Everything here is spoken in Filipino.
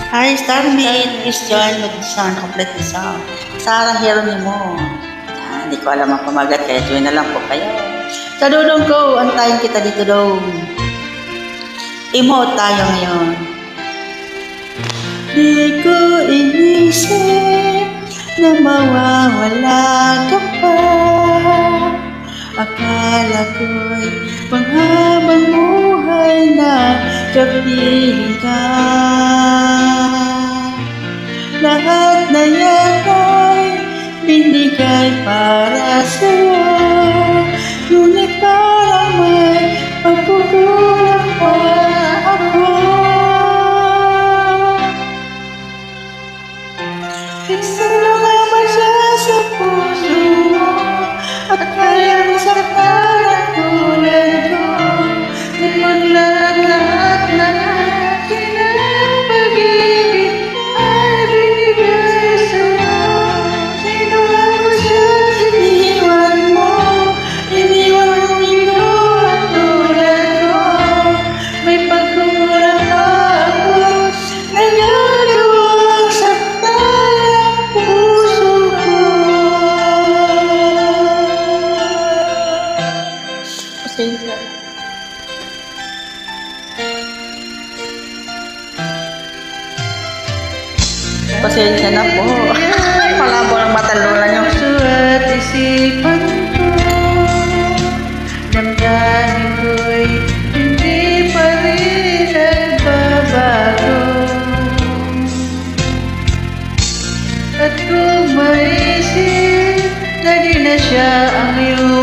Hi, Starmate, Christian, Magdisang, complete isang. Sarah Hieronimo. Hindi ko alam ang pamagat, kaya join na lang po kayo. Sa dudong ko, antayin kita dito daw. Emote tayo ngayon. Di ko inisip na mawawala ka pa. Akala ko'y panghabang buhay na kapiling ka. Lahat na yan ay binigay para sa'yo, ngunit parang may pagkukulang pa ako. Isa lang naman siya sa puso mo, at kaya masaktan ang tulad ko. Di maglahat na akin ang pag-ibig ay binigay sa'yo. Sino ako siya, iniwan mo ikaw at tulad ko. May pagkukulang pa ako, nagagawang saktan ang puso ko. Pasensya. Pasensya na po. Malabo ng matalunan yung puso at isipan ko. Damdamin ko'y hindi pa rin nagbabago. At kung maisip na di na siya ang iyong